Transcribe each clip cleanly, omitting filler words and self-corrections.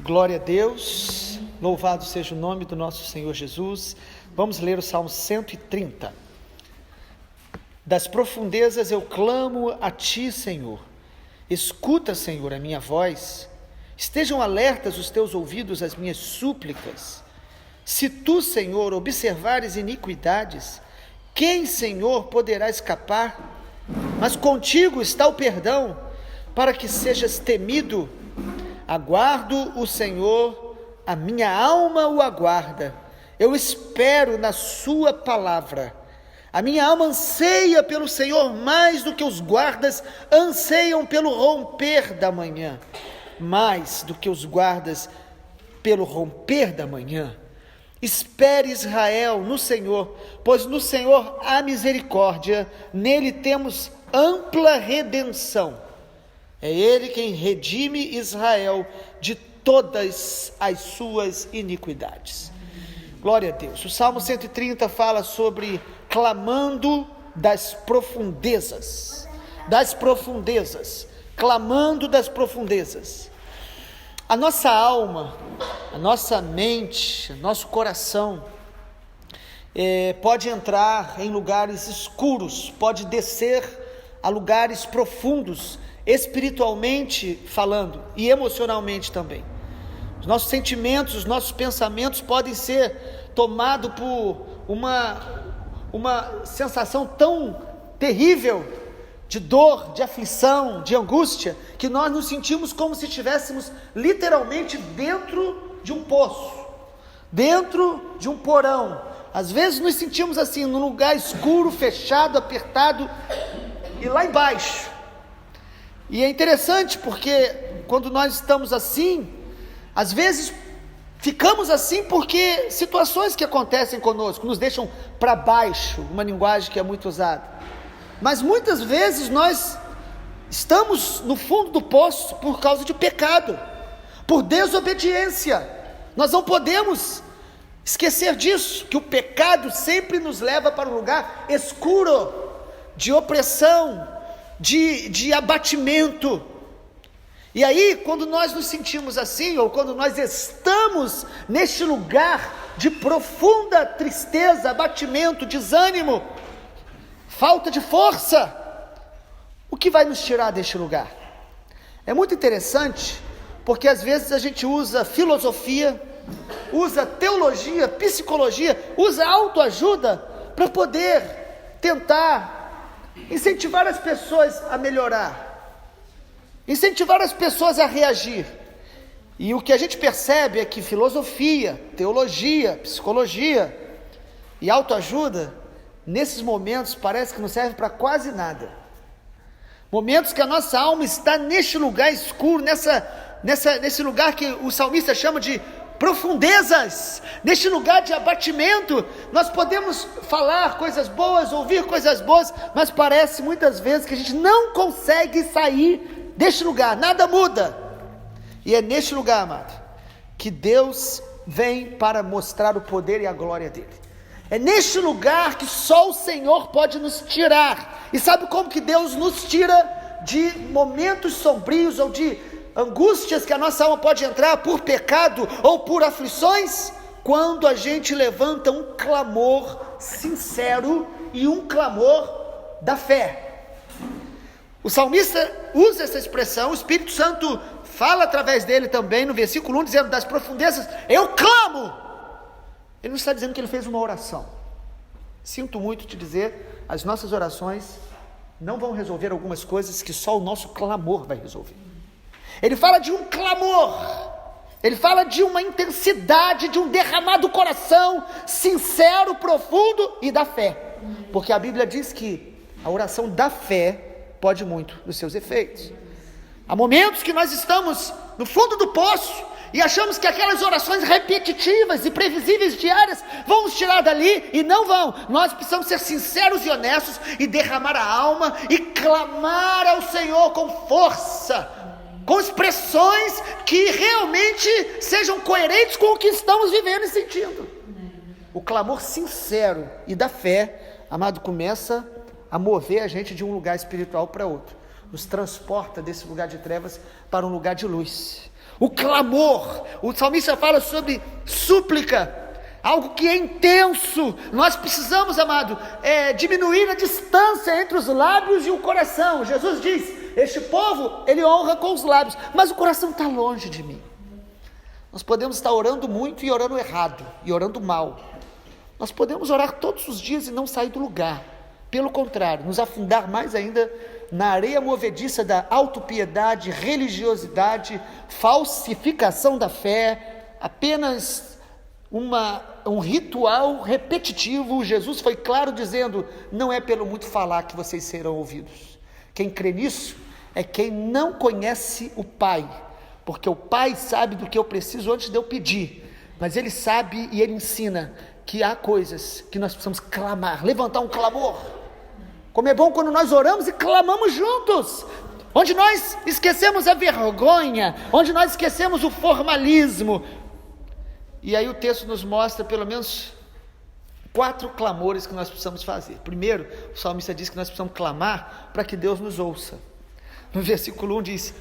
Glória a Deus, louvado seja o nome do nosso Senhor Jesus. Vamos ler o Salmo 130. Das profundezas eu clamo a Ti, Senhor. Escuta, Senhor, a minha voz. Estejam alertas os Teus ouvidos às minhas súplicas. Se Tu, Senhor, observares iniquidades, quem, Senhor, poderá escapar? Mas contigo está o perdão, para que sejas temido. Aguardo o Senhor, a minha alma o aguarda. Eu espero na sua palavra. A minha alma anseia pelo Senhor mais do que os guardas anseiam pelo romper da manhã. Mais do que os guardas pelo romper da manhã. Espere, Israel, no Senhor, pois no Senhor há misericórdia, nele temos ampla redenção. É Ele quem redime Israel de todas as suas iniquidades. Glória a Deus. O Salmo 130 fala sobre clamando das profundezas. Das profundezas. Clamando das profundezas. A nossa alma, a nossa mente, nosso coração pode entrar em lugares escuros, pode descer a lugares profundos, espiritualmente falando e emocionalmente também. Os nossos sentimentos, os nossos pensamentos podem ser tomados por uma sensação tão terrível de dor, de aflição, de angústia, que nós nos sentimos como se estivéssemos literalmente dentro de um poço, dentro de um porão. Às vezes nos sentimos assim, num lugar escuro, fechado, apertado, e lá embaixo. E é interessante porque quando nós estamos assim, às vezes ficamos assim porque situações que acontecem conosco nos deixam para baixo, uma linguagem que é muito usada. Mas muitas vezes nós estamos no fundo do poço por causa de pecado, por desobediência. Nós não podemos esquecer disso, que o pecado sempre nos leva para um lugar escuro, de opressão, de abatimento. E aí, quando nós nos sentimos assim, ou quando nós estamos neste lugar de profunda tristeza, abatimento, desânimo, falta de força, o que vai nos tirar deste lugar? É muito interessante, porque às vezes a gente usa filosofia, usa teologia, psicologia, usa autoajuda para poder tentar incentivar as pessoas a melhorar, incentivar as pessoas a reagir. E o que a gente percebe é que filosofia, teologia, psicologia e autoajuda, nesses momentos parece que não serve para quase nada. Momentos que a nossa alma está neste lugar escuro, nesse lugar que o salmista chama de profundezas, neste lugar de abatimento. Nós podemos falar coisas boas, ouvir coisas boas, mas parece muitas vezes que a gente não consegue sair deste lugar, nada muda. E é neste lugar, amado, que Deus vem para mostrar o poder e a glória dele. É neste lugar que só o Senhor pode nos tirar. E sabe como que Deus nos tira de momentos sombrios ou de angústias que a nossa alma pode entrar por pecado ou por aflições? Quando a gente levanta um clamor sincero e um clamor da fé. O salmista usa essa expressão, o Espírito Santo fala através dele também no versículo 1, dizendo: das profundezas eu clamo. Ele não está dizendo que ele fez uma oração. Sinto muito te dizer, as nossas orações não vão resolver algumas coisas que só o nosso clamor vai resolver. Ele fala de um clamor, ele fala de uma intensidade, de um derramar do coração, sincero, profundo e da fé. Porque a Bíblia diz que a oração da fé pode muito nos seus efeitos. Há momentos que nós estamos no fundo do poço e achamos que aquelas orações repetitivas e previsíveis diárias vão nos tirar dali, e não vão. Nós precisamos ser sinceros e honestos e derramar a alma e clamar ao Senhor com força, com expressões que realmente sejam coerentes com o que estamos vivendo e sentindo. O clamor sincero e da fé, amado, começa a mover a gente de um lugar espiritual para outro, nos transporta desse lugar de trevas para um lugar de luz. o clamor. O salmista fala sobre súplica, algo que é intenso. Nós precisamos, amado, diminuir a distância entre os lábios e o coração. Jesus diz: este povo, ele honra com os lábios, mas o coração está longe de mim. Nós podemos estar orando muito e orando errado, e orando mal. Nós podemos orar todos os dias e não sair do lugar. Pelo contrário, nos afundar mais ainda na areia movediça da autopiedade, religiosidade, falsificação da fé, apenas um ritual repetitivo. Jesus foi claro dizendo: não é pelo muito falar que vocês serão ouvidos. Quem crê nisso é quem não conhece o Pai, porque o Pai sabe do que eu preciso antes de eu pedir, mas Ele sabe e Ele ensina que há coisas que nós precisamos clamar, levantar um clamor. Como é bom quando nós oramos e clamamos juntos, onde nós esquecemos a vergonha, onde nós esquecemos o formalismo. E aí o texto nos mostra pelo menos 4 clamores que nós precisamos fazer. Primeiro, o salmista diz que nós precisamos clamar para que Deus nos ouça. No versículo 1 diz: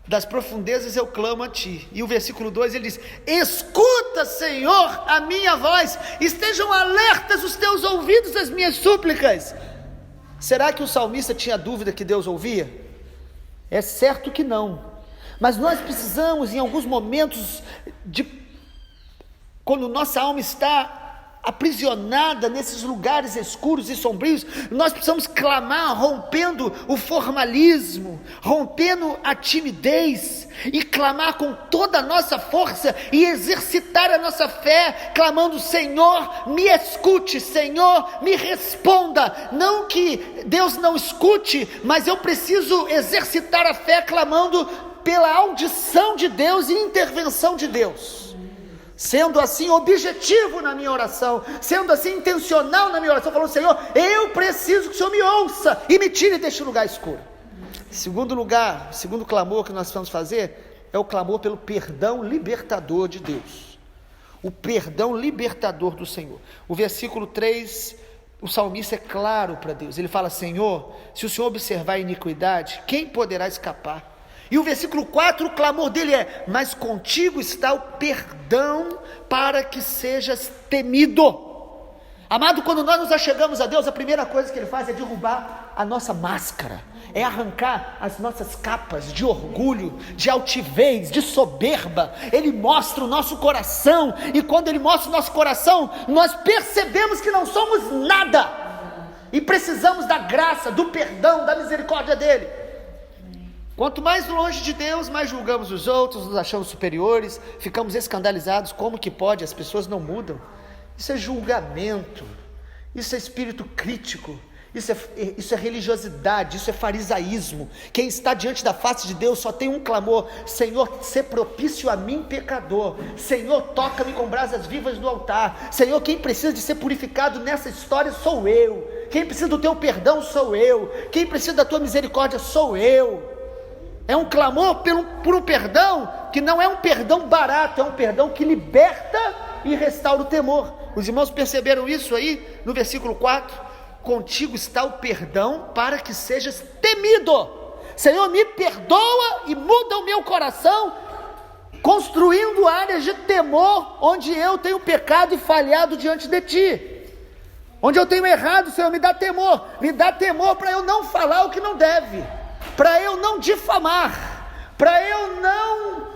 das profundezas eu clamo a ti. E o versículo 2 ele diz: escuta, Senhor, a minha voz, estejam alertas os teus ouvidos às minhas súplicas. Será que o salmista tinha dúvida que Deus ouvia? É certo que não, mas nós precisamos, em alguns momentos, quando nossa alma está aprisionada nesses lugares escuros e sombrios, nós precisamos clamar, rompendo o formalismo, rompendo a timidez, e clamar com toda a nossa força, e exercitar a nossa fé, clamando: Senhor, me escute, Senhor, me responda. Não que Deus não escute, mas eu preciso exercitar a fé, clamando pela audição de Deus e intervenção de Deus, sendo assim objetivo na minha oração, sendo assim intencional na minha oração, falando: Senhor, eu preciso que o Senhor me ouça e me tire deste lugar escuro. Segundo clamor que nós precisamos fazer é o clamor pelo perdão libertador de Deus, o perdão libertador do Senhor. O versículo 3, o salmista é claro para Deus, ele fala: Senhor, se o Senhor observar a iniquidade, quem poderá escapar? E o versículo 4, o clamor dele é: mas contigo está o perdão para que sejas temido. Amado, quando nós nos achegamos a Deus, a primeira coisa que Ele faz é derrubar a nossa máscara, é arrancar as nossas capas de orgulho, de altivez, de soberba. Ele mostra o nosso coração, e quando Ele mostra o nosso coração, nós percebemos que não somos nada, e precisamos da graça, do perdão, da misericórdia dEle. Quanto mais longe de Deus, mais julgamos os outros, nos achamos superiores, ficamos escandalizados. Como que pode? As pessoas não mudam. Isso é julgamento, isso é espírito crítico, isso é religiosidade, isso é farisaísmo. Quem está diante da face de Deus só tem um clamor: Senhor, sê propício a mim, pecador. Senhor, toca-me com brasas vivas no altar. Senhor, quem precisa de ser purificado nessa história sou eu. Quem precisa do teu perdão sou eu. Quem precisa da tua misericórdia sou eu. É um clamor por um perdão que não é um perdão barato, é um perdão que liberta e restaura o temor. Os irmãos perceberam isso aí no versículo 4? Contigo está o perdão para que sejas temido. Senhor, me perdoa e muda o meu coração, construindo áreas de temor onde eu tenho pecado e falhado diante de Ti. Onde eu tenho errado, Senhor, me dá temor para eu não falar o que não deve, para eu não difamar, para eu não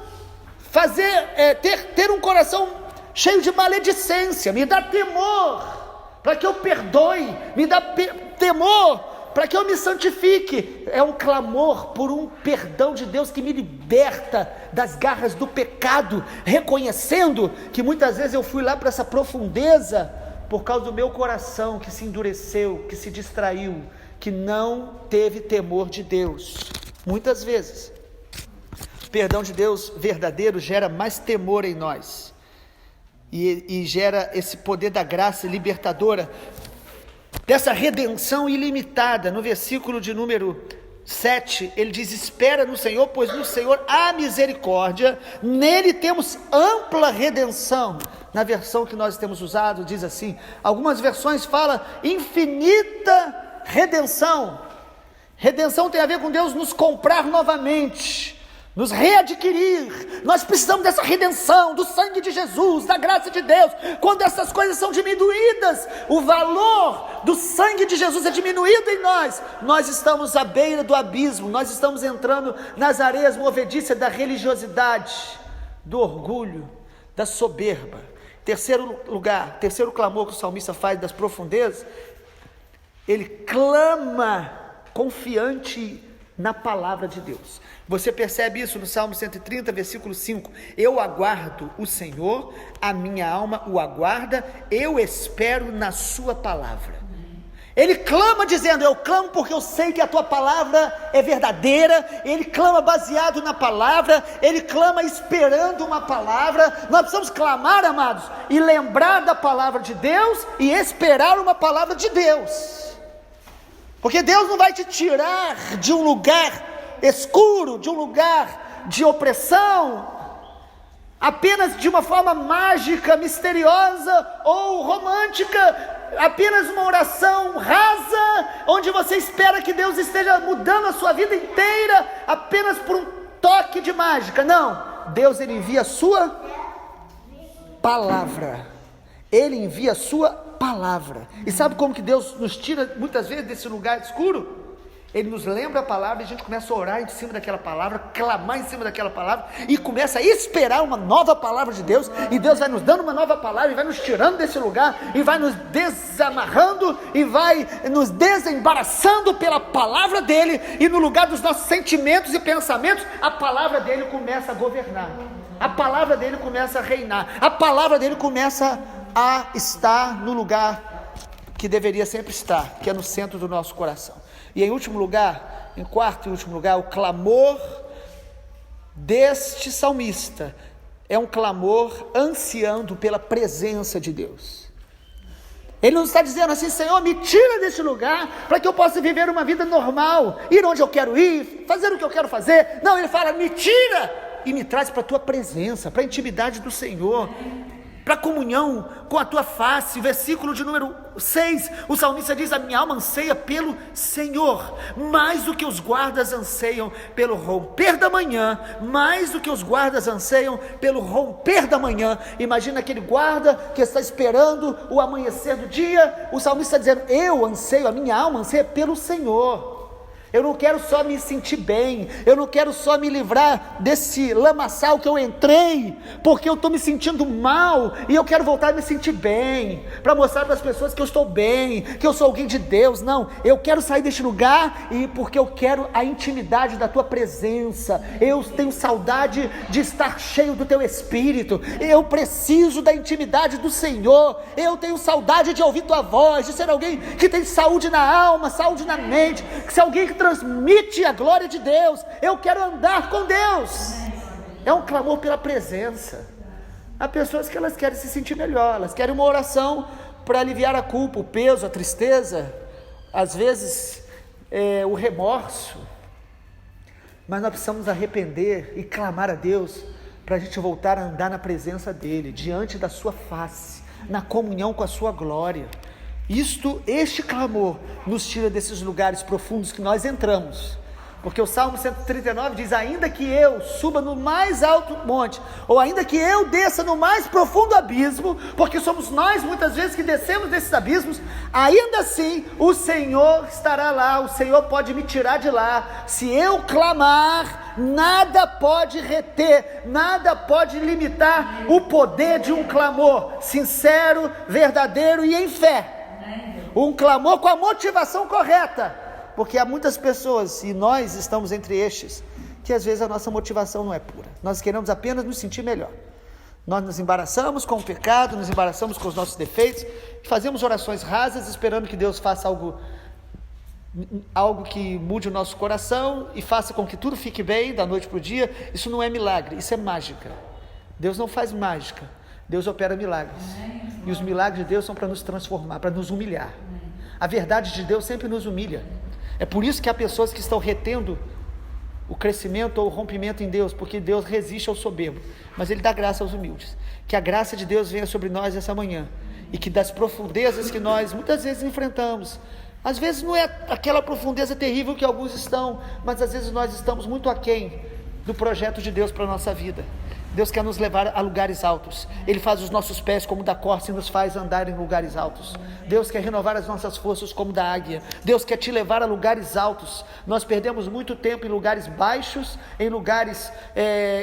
fazer, ter um coração cheio de maledicência. Me dá temor para que eu perdoe, me dá temor para que eu me santifique. É um clamor por um perdão de Deus que me liberta das garras do pecado, reconhecendo que muitas vezes eu fui lá para essa profundeza por causa do meu coração que se endureceu, que se distraiu, que não teve temor de Deus. Muitas vezes o perdão de Deus verdadeiro gera mais temor em nós, e gera esse poder da graça libertadora, dessa redenção ilimitada. No versículo de número 7, ele diz: espera no Senhor, pois no Senhor há misericórdia, nele temos ampla redenção. Na versão que nós temos usado diz assim, algumas versões falam infinita redenção. Redenção tem a ver com Deus nos comprar novamente, nos readquirir. Nós precisamos dessa redenção, do sangue de Jesus, da graça de Deus. Quando essas coisas são diminuídas, o valor do sangue de Jesus é diminuído em nós, nós estamos à beira do abismo, nós estamos entrando nas areias movediças da religiosidade, do orgulho, da soberba. Terceiro lugar, terceiro clamor que o salmista faz das profundezas, ele clama confiante na palavra de Deus. Você percebe isso no Salmo 130, versículo 5, eu aguardo o Senhor, a minha alma o aguarda, eu espero na sua palavra. Ele clama dizendo, eu clamo porque eu sei que a tua palavra é verdadeira. Ele clama baseado na palavra, ele clama esperando uma palavra. Nós precisamos clamar, amados, e lembrar da palavra de Deus e esperar uma palavra de Deus, porque Deus não vai te tirar de um lugar escuro, de um lugar de opressão, apenas de uma forma mágica, misteriosa ou romântica, apenas uma oração rasa, onde você espera que Deus esteja mudando a sua vida inteira, apenas por um toque de mágica. Não, Deus, ele envia a sua palavra, ele envia a sua palavra. E sabe como que Deus nos tira muitas vezes desse lugar escuro? Ele nos lembra a palavra e a gente começa a orar em cima daquela palavra, clamar em cima daquela palavra e começa a esperar uma nova palavra de Deus, e Deus vai nos dando uma nova palavra e vai nos tirando desse lugar e vai nos desamarrando e vai nos desembaraçando pela palavra dele, e no lugar dos nossos sentimentos e pensamentos, a palavra dele começa a governar, a palavra dele começa a reinar, a palavra dele começa a estar no lugar que deveria sempre estar, que é no centro do nosso coração. E em último lugar, em quarto e último lugar, o clamor deste salmista é um clamor ansiando pela presença de Deus. Ele não está dizendo assim, Senhor, me tira deste lugar para que eu possa viver uma vida normal, ir onde eu quero ir, fazer o que eu quero fazer. Não, ele fala, me tira e me traz para a tua presença, para a intimidade do Senhor, para a comunhão com a tua face. Versículo de número 6, o salmista diz, a minha alma anseia pelo Senhor, mais do que os guardas anseiam pelo romper da manhã, mais do que os guardas anseiam pelo romper da manhã. Imagina aquele guarda que está esperando o amanhecer do dia. O salmista está dizendo, eu anseio, a minha alma anseia pelo Senhor. Eu não quero só me sentir bem, eu não quero só me livrar desse lamaçal que eu entrei, porque eu estou me sentindo mal, e eu quero voltar a me sentir bem, para mostrar para as pessoas que eu estou bem, que eu sou alguém de Deus. Não, eu quero sair deste lugar, e porque eu quero a intimidade da tua presença, eu tenho saudade de estar cheio do teu Espírito, eu preciso da intimidade do Senhor, eu tenho saudade de ouvir tua voz, de ser alguém que tem saúde na alma, saúde na mente, que ser alguém que transmite a glória de Deus. Eu quero andar com Deus. É um clamor pela presença. Há pessoas que elas querem se sentir melhor, elas querem uma oração para aliviar a culpa, o peso, a tristeza, às vezes o remorso, mas nós precisamos nos arrepender e clamar a Deus para a gente voltar a andar na presença dEle, diante da sua face, na comunhão com a sua glória. Este clamor nos tira desses lugares profundos que nós entramos, porque o Salmo 139 diz, ainda que eu suba no mais alto monte, ou ainda que eu desça no mais profundo abismo, porque somos nós muitas vezes que descemos desses abismos, ainda assim o Senhor estará lá, o Senhor pode me tirar de lá. Se eu clamar, nada pode reter, nada pode limitar o poder de um clamor sincero, verdadeiro e em fé. Um clamor com a motivação correta, porque há muitas pessoas, e nós estamos entre estes, que às vezes a nossa motivação não é pura, nós queremos apenas nos sentir melhor, nós nos embaraçamos com o pecado, nos embaraçamos com os nossos defeitos, fazemos orações rasas esperando que Deus faça algo que mude o nosso coração e faça com que tudo fique bem da noite para o dia. Isso não é milagre, isso é mágica. Deus não faz mágica, Deus opera milagres, e os milagres de Deus são para nos transformar, para nos humilhar. A verdade de Deus sempre nos humilha. É por isso que há pessoas que estão retendo o crescimento ou o rompimento em Deus, porque Deus resiste ao soberbo, mas Ele dá graça aos humildes. Que a graça de Deus venha sobre nós essa manhã, e que das profundezas que nós muitas vezes enfrentamos, às vezes não é aquela profundeza terrível que alguns estão, mas às vezes nós estamos muito aquém do projeto de Deus para a nossa vida. Deus quer nos levar a lugares altos. Ele faz os nossos pés como da corça e nos faz andar em lugares altos. Deus quer renovar as nossas forças como da águia. Deus quer te levar a lugares altos. Nós perdemos muito tempo em lugares baixos, em lugares,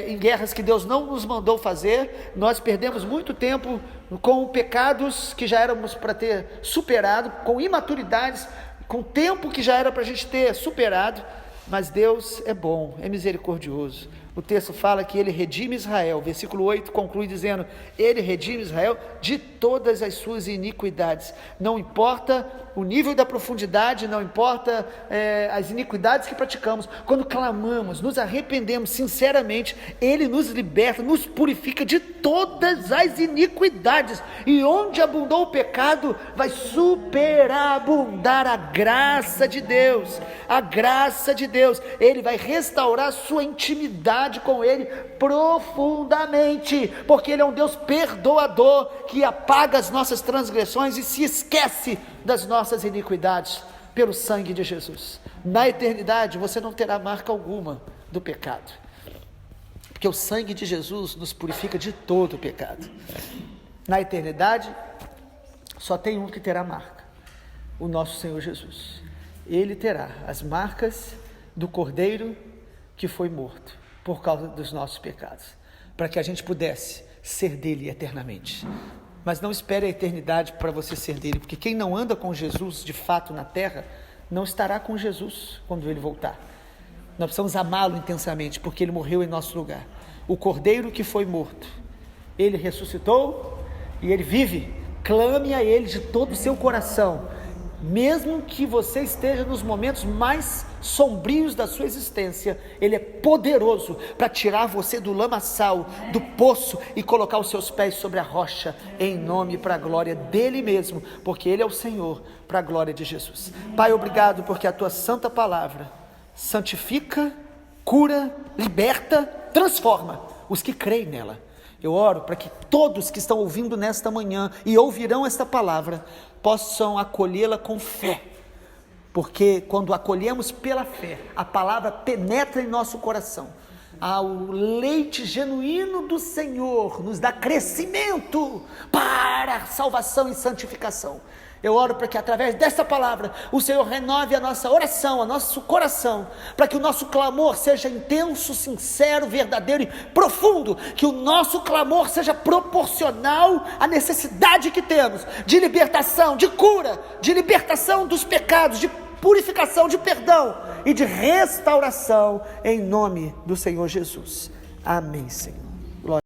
em guerras que Deus não nos mandou fazer. Nós perdemos muito tempo com pecados que já éramos para ter superado, com imaturidades, com tempo que já era para a gente ter superado. Mas Deus é bom, é misericordioso. O texto fala que Ele redime Israel. Versículo 8 conclui dizendo: Ele redime Israel de todas as suas iniquidades. Não importa o nível da profundidade, não importa as iniquidades que praticamos. Quando clamamos, nos arrependemos sinceramente, Ele nos liberta, nos purifica de todas as iniquidades. E onde abundou o pecado, vai superabundar a graça de Deus. A graça de Deus. Ele vai restaurar a sua intimidade com Ele profundamente, porque Ele é um Deus perdoador, que apaga as nossas transgressões e se esquece das nossas iniquidades, pelo sangue de Jesus. Na eternidade você não terá marca alguma do pecado, porque o sangue de Jesus nos purifica de todo o pecado. Na eternidade só tem um que terá marca, o nosso Senhor Jesus. Ele terá as marcas do Cordeiro que foi morto por causa dos nossos pecados, para que a gente pudesse ser dele eternamente. Mas não espere a eternidade para você ser dele, porque quem não anda com Jesus de fato na terra, não estará com Jesus quando ele voltar. Nós precisamos amá-lo intensamente, porque ele morreu em nosso lugar. O Cordeiro que foi morto, ele ressuscitou e ele vive. Clame a ele de todo o seu coração, mesmo que você esteja nos momentos mais sombrios da sua existência. Ele é poderoso para tirar você do lamaçal, do poço, e colocar os seus pés sobre a rocha, em nome e para a glória dele mesmo, porque ele é o Senhor, para a glória de Jesus. Pai, obrigado porque a tua santa palavra santifica, cura, liberta, transforma os que creem nela. Eu oro para que todos que estão ouvindo nesta manhã e ouvirão esta palavra possam acolhê-la com fé, porque quando acolhemos pela fé, a palavra penetra em nosso coração. O leite genuíno do Senhor nos dá crescimento para a salvação e santificação. Eu oro para que através dessa palavra o Senhor renove a nossa oração, o nosso coração, para que o nosso clamor seja intenso, sincero, verdadeiro e profundo, que o nosso clamor seja proporcional à necessidade que temos de libertação, de cura, de libertação dos pecados, de purificação, de perdão e de restauração, em nome do Senhor Jesus. Amém, Senhor.